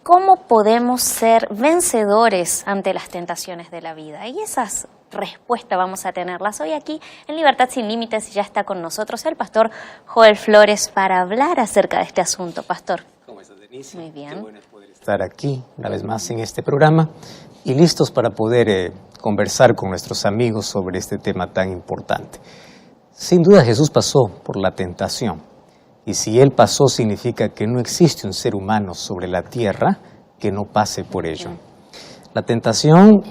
¿cómo podemos ser vencedores ante las tentaciones de la vida? Y esas respuestas vamos a tenerlas hoy aquí en Libertad Sin Límites. Ya está con nosotros el pastor Joel Flores para hablar acerca de este asunto. Pastor. ¿Cómo estás, Denise? Muy bien. Qué bueno es poder estar aquí una vez más en este programa y listos para poder conversar con nuestros amigos sobre este tema tan importante. Sin duda Jesús pasó por la tentación. Y si Él pasó, significa que no existe un ser humano sobre la tierra que no pase por ello. La tentación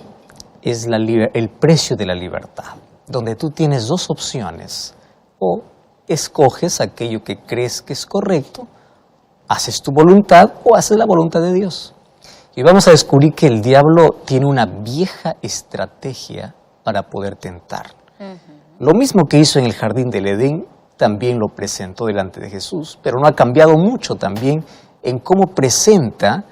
es el precio de la libertad, donde tú tienes dos opciones. O escoges aquello que crees que es correcto, haces tu voluntad o haces la voluntad de Dios. Y vamos a descubrir que el diablo tiene una vieja estrategia para poder tentar. Lo mismo que hizo en el jardín del Edén, también lo presentó delante de Jesús, pero no ha cambiado mucho también en cómo presenta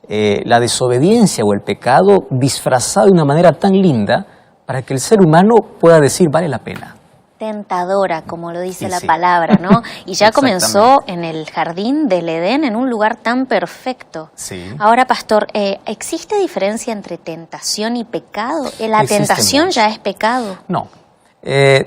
la desobediencia o el pecado disfrazado de una manera tan linda para que el ser humano pueda decir vale la pena. Tentadora, como lo dice la sí. palabra, ¿no? Y ya comenzó en el jardín del Edén, en un lugar tan perfecto. Sí. Ahora, pastor, ¿existe diferencia entre tentación y pecado? ¿La tentación mucho. ya es pecado? No.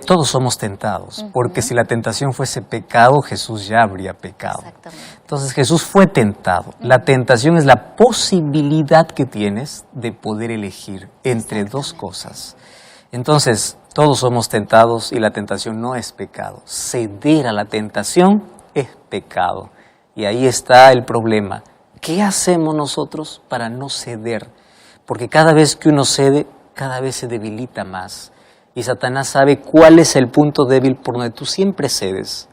Todos somos tentados, porque si la tentación fuese pecado, Jesús ya habría pecado. Exactamente. Entonces Jesús fue tentado. La tentación es la posibilidad que tienes de poder elegir entre dos cosas. Entonces, todos somos tentados y la tentación no es pecado. Ceder a la tentación es pecado. Y ahí está el problema. ¿Qué hacemos nosotros para no ceder? Porque cada vez que uno cede, cada vez se debilita más. Y Satanás sabe cuál es el punto débil por donde tú siempre cedes.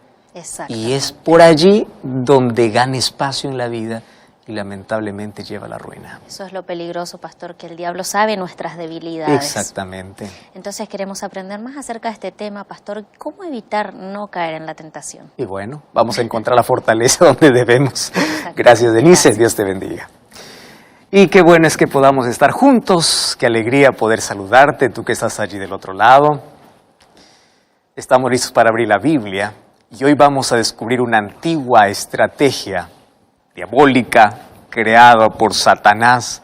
Y es por allí donde gana espacio en la vida y lamentablemente lleva a la ruina. Eso es lo peligroso, pastor, que el diablo sabe nuestras debilidades. Exactamente. Entonces queremos aprender más acerca de este tema, pastor. ¿Cómo evitar no caer en la tentación? Y bueno, vamos a encontrar la fortaleza donde debemos. Gracias, Denise. Gracias. Dios te bendiga. Y qué bueno es que podamos estar juntos, qué alegría poder saludarte, tú que estás allí del otro lado. Estamos listos para abrir la Biblia y hoy vamos a descubrir una antigua estrategia diabólica creada por Satanás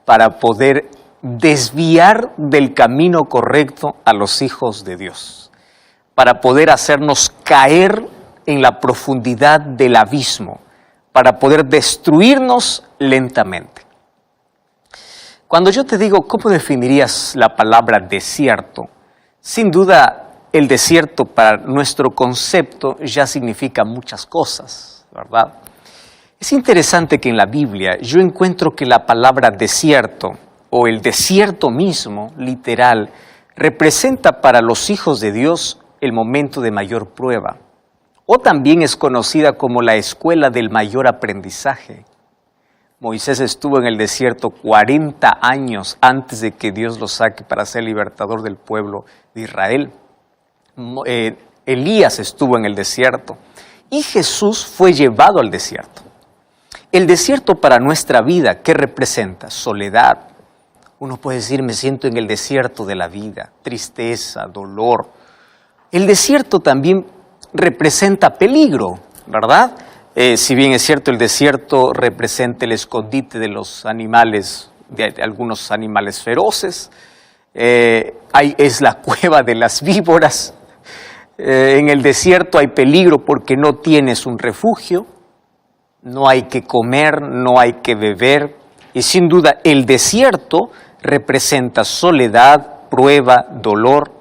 para poder desviar del camino correcto a los hijos de Dios, para poder hacernos caer en la profundidad del abismo, para poder destruirnos lentamente. Cuando yo te digo, ¿cómo definirías la palabra desierto? Sin duda, el desierto para nuestro concepto ya significa muchas cosas, ¿verdad? Es interesante que en la Biblia yo encuentro que la palabra desierto, o el desierto mismo, literal, representa para los hijos de Dios el momento de mayor prueba, o también es conocida como la escuela del mayor aprendizaje. Moisés estuvo en el desierto 40 años antes de que Dios lo saque para ser libertador del pueblo de Israel. Elías estuvo en el desierto y Jesús fue llevado al desierto. El desierto para nuestra vida, ¿qué representa? Soledad. Uno puede decir, me siento en el desierto de la vida, tristeza, dolor. El desierto también representa peligro, ¿verdad? Si bien es cierto, el desierto representa el escondite de los animales, de algunos animales feroces. Es la cueva de las víboras. En el desierto hay peligro porque no tienes un refugio, no hay que comer, no hay que beber. Y sin duda el desierto representa soledad, prueba, dolor,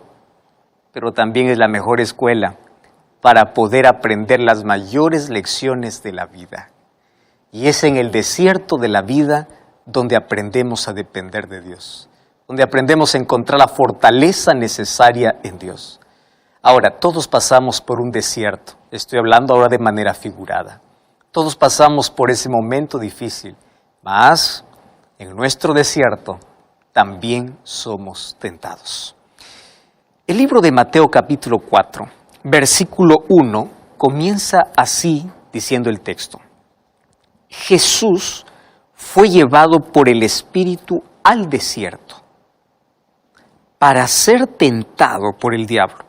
pero también es la mejor escuela para poder aprender las mayores lecciones de la vida. Y es en el desierto de la vida donde aprendemos a depender de Dios, donde aprendemos a encontrar la fortaleza necesaria en Dios. Ahora, todos pasamos por un desierto, estoy hablando ahora de manera figurada. Todos pasamos por ese momento difícil, mas en nuestro desierto también somos tentados. El libro de Mateo capítulo 4, versículo 1, comienza así diciendo el texto. Jesús fue llevado por el Espíritu al desierto para ser tentado por el diablo.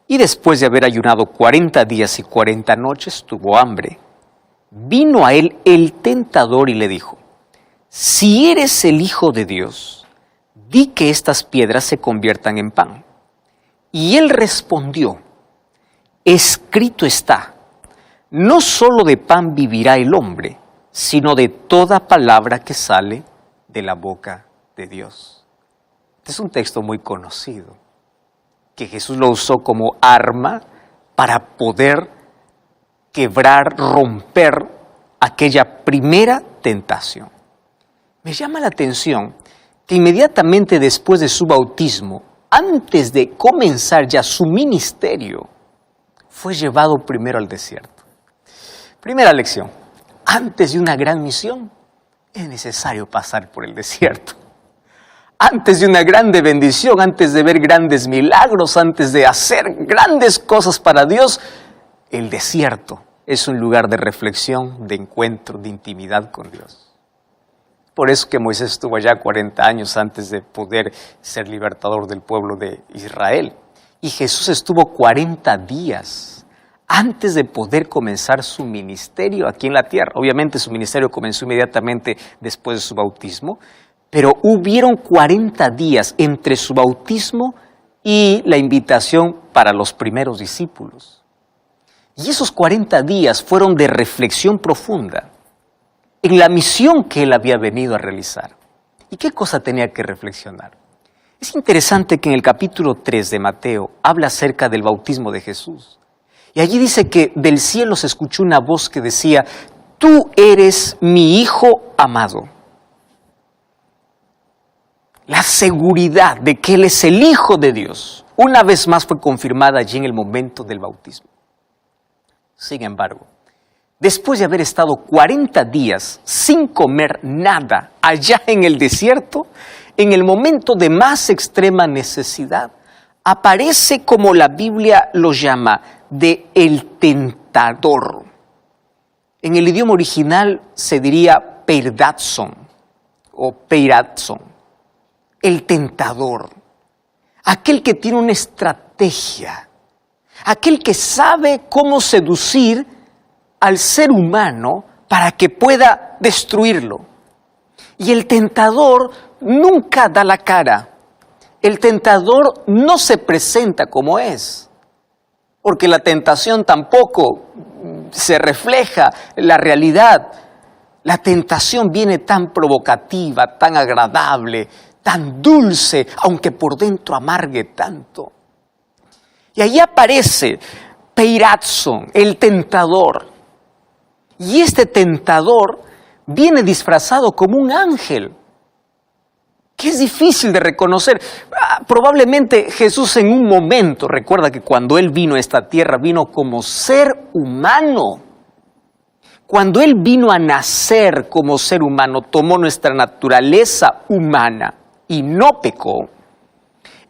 Y después de haber ayunado 40 días y 40 noches, tuvo hambre. Vino a él el tentador y le dijo, si eres el Hijo de Dios, di que estas piedras se conviertan en pan. Y él respondió, escrito está, no solo de pan vivirá el hombre, sino de toda palabra que sale de la boca de Dios. Este es un texto muy conocido, que Jesús lo usó como arma para poder quebrar, romper aquella primera tentación. Me llama la atención que inmediatamente después de su bautismo, antes de comenzar ya su ministerio, fue llevado primero al desierto. Primera lección, antes de una gran misión, es necesario pasar por el desierto. Antes de una grande bendición, antes de ver grandes milagros, antes de hacer grandes cosas para Dios, el desierto es un lugar de reflexión, de encuentro, de intimidad con Dios. Por eso que Moisés estuvo allá 40 años antes de poder ser libertador del pueblo de Israel. Y Jesús estuvo 40 días antes de poder comenzar su ministerio aquí en la tierra. Obviamente su ministerio comenzó inmediatamente después de su bautismo, pero hubieron 40 días entre su bautismo y la invitación para los primeros discípulos. Y esos 40 días fueron de reflexión profunda en la misión que él había venido a realizar. ¿Y qué cosa tenía que reflexionar? Es interesante que en el capítulo 3 de Mateo habla acerca del bautismo de Jesús. Y allí dice que del cielo se escuchó una voz que decía, tú eres mi Hijo amado. La seguridad de que Él es el Hijo de Dios, una vez más fue confirmada allí en el momento del bautismo. Sin embargo, después de haber estado 40 días sin comer nada allá en el desierto, en el momento de más extrema necesidad, aparece, como la Biblia lo llama, de el tentador. En el idioma original se diría peiratson o peiratson. El tentador, aquel que tiene una estrategia, aquel que sabe cómo seducir al ser humano para que pueda destruirlo. Y el tentador nunca da la cara. El tentador no se presenta como es, porque la tentación tampoco se refleja la realidad. La tentación viene tan provocativa, tan agradable, tan dulce, aunque por dentro amargue tanto. Y ahí aparece Peiratson, el tentador. Y este tentador viene disfrazado como un ángel, que es difícil de reconocer. Probablemente Jesús en un momento, recuerda que cuando Él vino a esta tierra, vino como ser humano. Cuando Él vino a nacer como ser humano, tomó nuestra naturaleza humana y no pecó.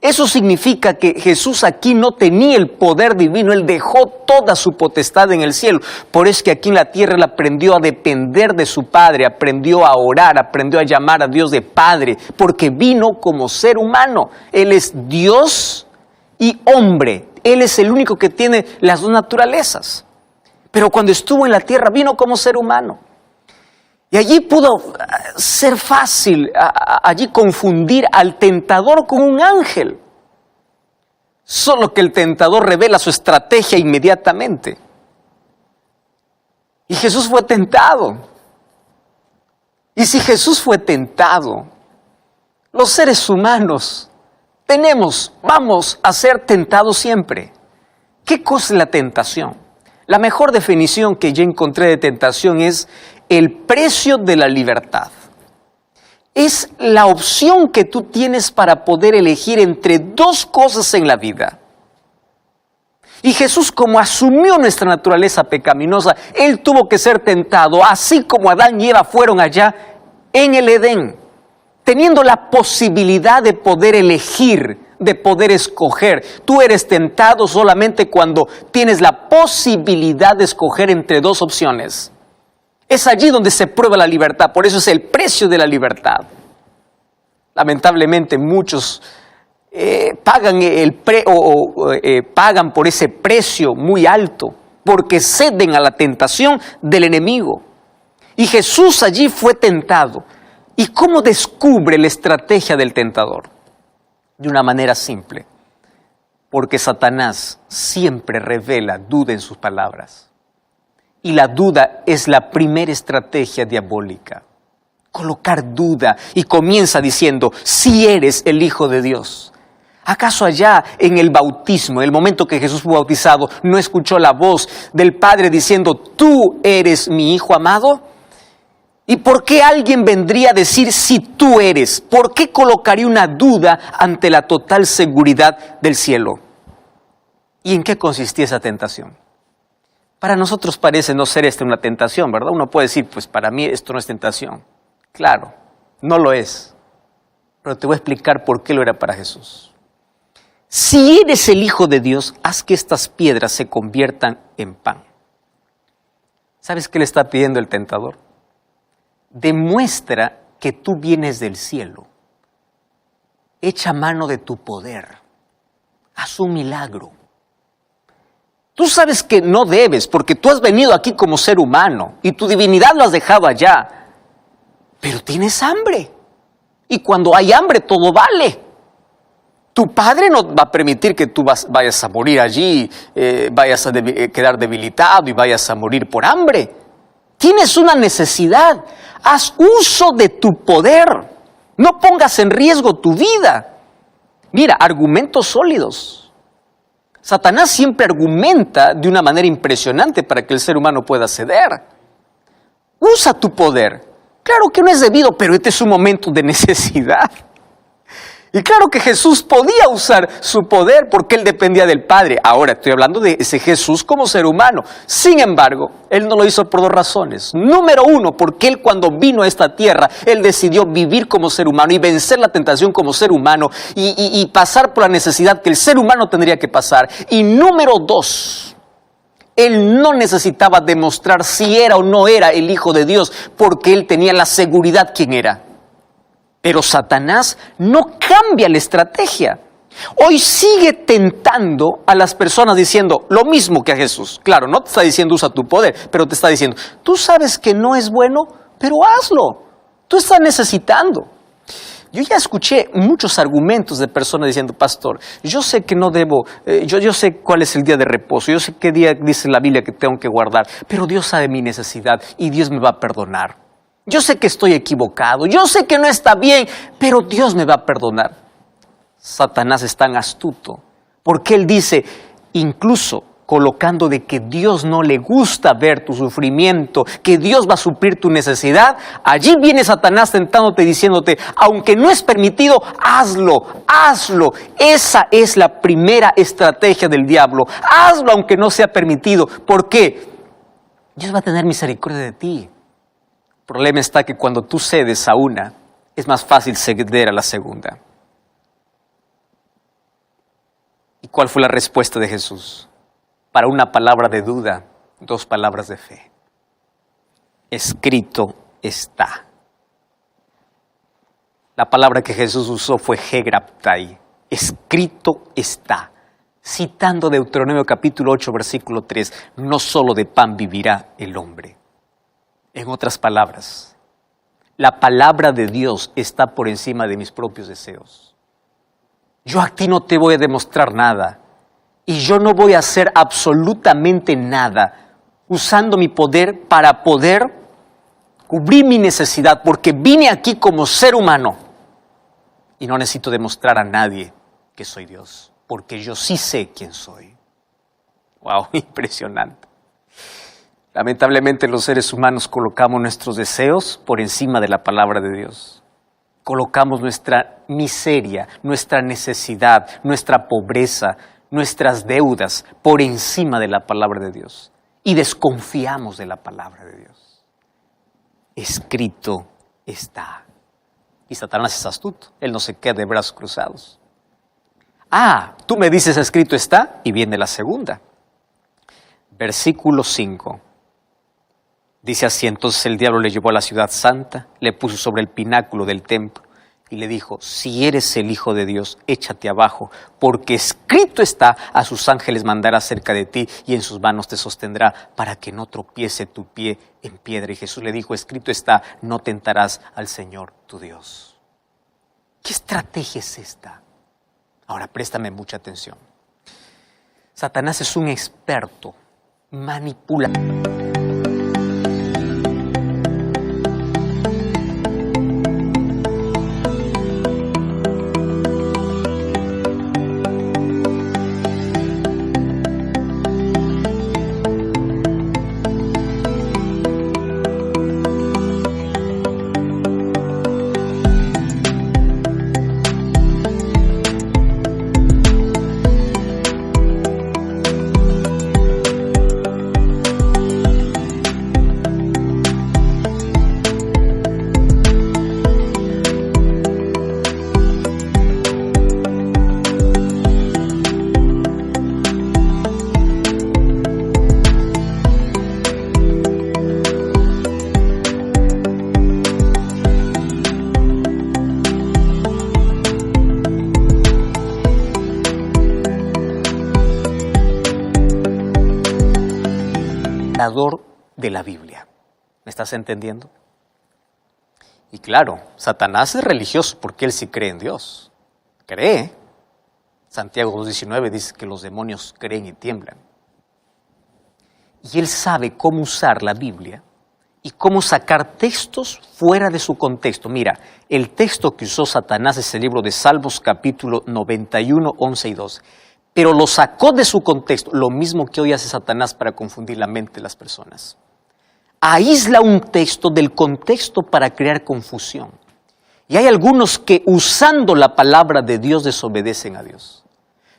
Eso significa que Jesús aquí no tenía el poder divino, Él dejó toda su potestad en el cielo. Por eso que aquí en la tierra Él aprendió a depender de su Padre, aprendió a orar, aprendió a llamar a Dios de Padre, porque vino como ser humano. Él es Dios y hombre, Él es el único que tiene las dos naturalezas. Pero cuando estuvo en la tierra vino como ser humano. Y allí pudo ser fácil, allí confundir al tentador con un ángel. Solo que el tentador revela su estrategia inmediatamente. Y Jesús fue tentado. Y si Jesús fue tentado, los seres humanos vamos a ser tentados siempre. ¿Qué cosa es la tentación? La mejor definición que yo encontré de tentación es el precio de la libertad. Es la opción que tú tienes para poder elegir entre dos cosas en la vida. Y Jesús, como asumió nuestra naturaleza pecaminosa, Él tuvo que ser tentado, así como Adán y Eva fueron allá en el Edén, teniendo la posibilidad de poder elegir, de poder escoger. Tú eres tentado solamente cuando tienes la posibilidad de escoger entre dos opciones. Es allí donde se prueba la libertad, por eso es el precio de la libertad. Lamentablemente muchos pagan por ese precio muy alto, porque ceden a la tentación del enemigo. Y Jesús allí fue tentado. ¿Y cómo descubre la estrategia del tentador? De una manera simple. Porque Satanás siempre revela duda en sus palabras. Y la duda es la primera estrategia diabólica. Colocar duda y comienza diciendo, si eres el Hijo de Dios. ¿Acaso allá en el bautismo, en el momento que Jesús fue bautizado, no escuchó la voz del Padre diciendo, tú eres mi Hijo amado? ¿Y por qué alguien vendría a decir si tú eres? ¿Por qué colocaría una duda ante la total seguridad del cielo? ¿Y en qué consistía esa tentación? Para nosotros parece no ser esta una tentación, ¿verdad? Uno puede decir, pues para mí esto no es tentación. Claro, no lo es. Pero te voy a explicar por qué lo era para Jesús. Si eres el Hijo de Dios, haz que estas piedras se conviertan en pan. ¿Sabes qué le está pidiendo el tentador? Demuestra que tú vienes del cielo. Echa mano de tu poder. Haz un milagro. Tú sabes que no debes, porque tú has venido aquí como ser humano y tu divinidad lo has dejado allá. Pero tienes hambre. Y cuando hay hambre, todo vale. Tu padre no va a permitir que tú vayas a morir allí, vayas a quedar debilitado y vayas a morir por hambre. Tienes una necesidad. Haz uso de tu poder. No pongas en riesgo tu vida. Mira, argumentos sólidos. Satanás siempre argumenta de una manera impresionante para que el ser humano pueda ceder. Usa tu poder. Claro que no es debido, pero este es un momento de necesidad. Y claro que Jesús podía usar su poder porque Él dependía del Padre. Ahora estoy hablando de ese Jesús como ser humano. Sin embargo, Él no lo hizo por dos razones. Número uno, porque Él cuando vino a esta tierra, Él decidió vivir como ser humano y vencer la tentación como ser humano y pasar por la necesidad que el ser humano tendría que pasar. Y número dos, Él no necesitaba demostrar si era o no era el Hijo de Dios porque Él tenía la seguridad quién era. Pero Satanás no cambia la estrategia. Hoy sigue tentando a las personas diciendo lo mismo que a Jesús. Claro, no te está diciendo usa tu poder, pero te está diciendo, tú sabes que no es bueno, pero hazlo. Tú estás necesitando. Yo ya escuché muchos argumentos de personas diciendo, pastor, yo sé que no debo, yo sé cuál es el día de reposo, yo sé qué día dice la Biblia que tengo que guardar, pero Dios sabe mi necesidad y Dios me va a perdonar. Yo sé que estoy equivocado, yo sé que no está bien, pero Dios me va a perdonar. Satanás es tan astuto, porque él dice, incluso colocando de que Dios no le gusta ver tu sufrimiento, que Dios va a suplir tu necesidad, allí viene Satanás tentándote, diciéndote, aunque no es permitido, hazlo, hazlo. Esa es la primera estrategia del diablo. Hazlo aunque no sea permitido. ¿Por qué? Dios va a tener misericordia de ti. El problema está que cuando tú cedes a una, es más fácil ceder a la segunda. ¿Y cuál fue la respuesta de Jesús? Para una palabra de duda, dos palabras de fe. Escrito está. La palabra que Jesús usó fue hegraptai. Escrito está. Citando Deuteronomio capítulo 8, versículo 3. No solo de pan vivirá el hombre. En otras palabras, la palabra de Dios está por encima de mis propios deseos. Yo a ti no te voy a demostrar nada y yo no voy a hacer absolutamente nada usando mi poder para poder cubrir mi necesidad porque vine aquí como ser humano y no necesito demostrar a nadie que soy Dios porque yo sí sé quién soy. Wow, impresionante. Lamentablemente los seres humanos colocamos nuestros deseos por encima de la palabra de Dios. Colocamos nuestra miseria, nuestra necesidad, nuestra pobreza, nuestras deudas por encima de la palabra de Dios. Y desconfiamos de la palabra de Dios. Escrito está. Y Satanás es astuto. Él no se queda de brazos cruzados. Ah, tú me dices escrito está y viene la segunda. Versículo 5. Dice así, entonces el diablo le llevó a la ciudad santa, le puso sobre el pináculo del templo y le dijo, si eres el Hijo de Dios, échate abajo, porque escrito está, a sus ángeles mandará cerca de ti y en sus manos te sostendrá para que no tropiece tu pie en piedra. Y Jesús le dijo, escrito está, no tentarás al Señor tu Dios. ¿Qué estrategia es esta? Ahora préstame mucha atención. Satanás es un experto manipulador. De la Biblia. ¿Me estás entendiendo? Y claro, Satanás es religioso porque él sí cree en Dios. Cree. Santiago 2:19 dice que los demonios creen y tiemblan. Y él sabe cómo usar la Biblia y cómo sacar textos fuera de su contexto. Mira, el texto que usó Satanás es el libro de Salmos capítulo 91, 11 y 12. Pero lo sacó de su contexto, lo mismo que hoy hace Satanás para confundir la mente de las personas. Aísla un texto del contexto para crear confusión. Y hay algunos que usando la palabra de Dios desobedecen a Dios.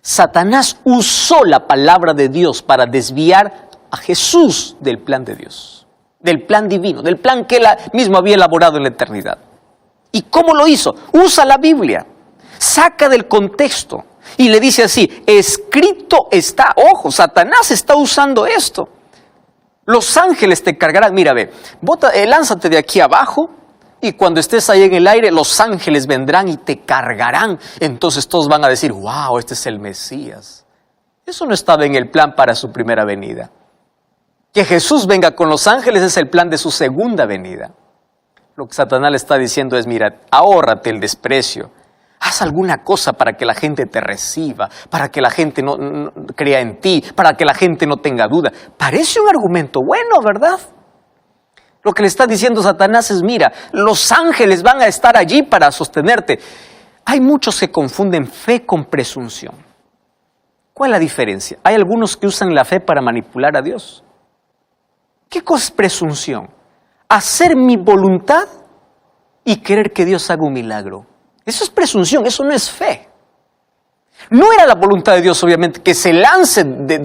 Satanás usó la palabra de Dios para desviar a Jesús del plan de Dios, del plan divino, del plan que él mismo había elaborado en la eternidad. ¿Y cómo lo hizo? Usa la Biblia, saca del contexto. Y le dice así, escrito está, ojo, Satanás está usando esto. Los ángeles te cargarán, mira, ve, lánzate de aquí abajo y cuando estés ahí en el aire, los ángeles vendrán y te cargarán. Entonces todos van a decir, wow, este es el Mesías. Eso no estaba en el plan para su primera venida. Que Jesús venga con los ángeles es el plan de su segunda venida. Lo que Satanás le está diciendo es, mira, ahórrate el desprecio. Haz alguna cosa para que la gente te reciba, para que la gente no crea en ti, para que la gente no tenga duda. Parece un argumento bueno, ¿verdad? Lo que le está diciendo Satanás es, mira, los ángeles van a estar allí para sostenerte. Hay muchos que confunden fe con presunción. ¿Cuál es la diferencia? Hay algunos que usan la fe para manipular a Dios. ¿Qué cosa es presunción? Hacer mi voluntad y querer que Dios haga un milagro. Eso es presunción, eso no es fe. No era la voluntad de Dios, obviamente, que se lance de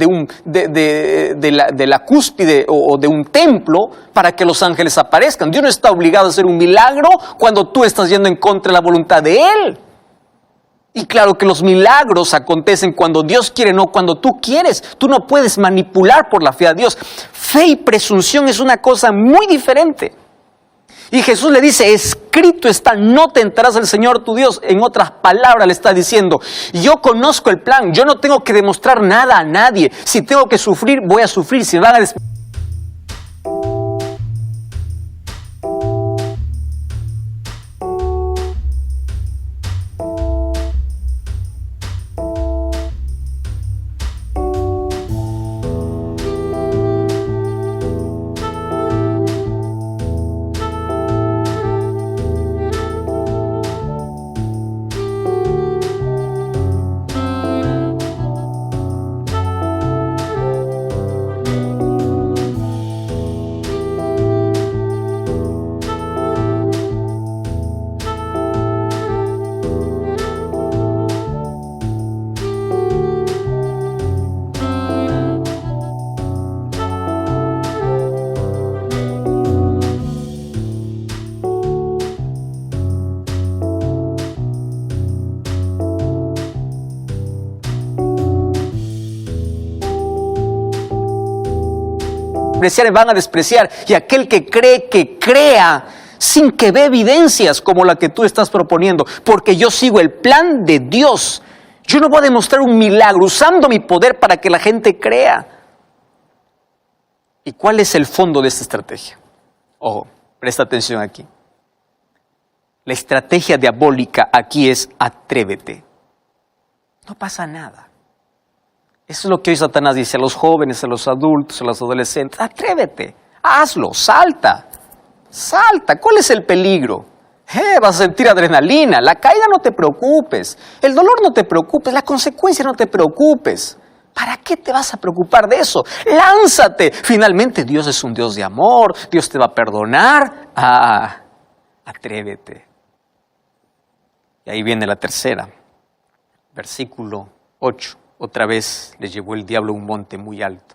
la cúspide o de un templo para que los ángeles aparezcan. Dios no está obligado a hacer un milagro cuando tú estás yendo en contra de la voluntad de Él. Y claro que los milagros acontecen cuando Dios quiere, no cuando tú quieres. Tú no puedes manipular por la fe a Dios. Fe y presunción es una cosa muy diferente. Y Jesús le dice, escrito está, no tentarás al Señor tu Dios. En otras palabras le está diciendo, yo conozco el plan, yo no tengo que demostrar nada a nadie. Si tengo que sufrir, voy a sufrir. Si van a despreciar, van a despreciar, y aquel que cree que crea sin que vea evidencias como la que tú estás proponiendo, porque yo sigo el plan de Dios. Yo no voy a demostrar un milagro usando mi poder para que la gente crea. ¿Y cuál es el fondo de esta estrategia? Ojo, presta atención aquí. La estrategia diabólica aquí es atrévete. No pasa nada. Eso es lo que hoy Satanás dice a los jóvenes, a los adultos, a los adolescentes. Atrévete, hazlo, salta. Salta, ¿cuál es el peligro? Vas a sentir adrenalina, la caída no te preocupes, el dolor no te preocupes, la consecuencia no te preocupes. ¿Para qué te vas a preocupar de eso? ¡Lánzate! Finalmente Dios es un Dios de amor, Dios te va a perdonar. Atrévete. Y ahí viene la tercera, versículo 8. Otra vez le llevó el diablo a un monte muy alto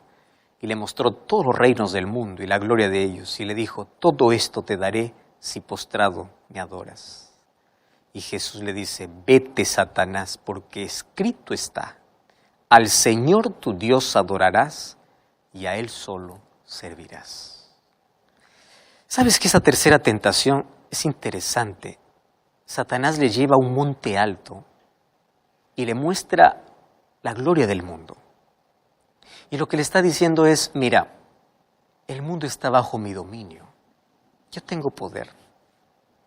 y le mostró todos los reinos del mundo y la gloria de ellos, y le dijo, todo esto te daré si postrado me adoras. Y Jesús le dice, vete, Satanás, porque escrito está, al Señor tu Dios adorarás y a Él solo servirás. ¿Sabes que esa tercera tentación es interesante? Satanás le lleva a un monte alto y le muestra la gloria del mundo. Y lo que le está diciendo es, mira, el mundo está bajo mi dominio. Yo tengo poder,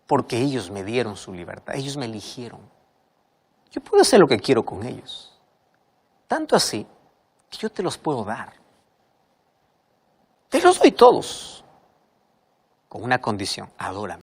porque ellos me dieron su libertad, ellos me eligieron. Yo puedo hacer lo que quiero con ellos. Tanto así que yo te los puedo dar. Te los doy todos, con una condición, adórame.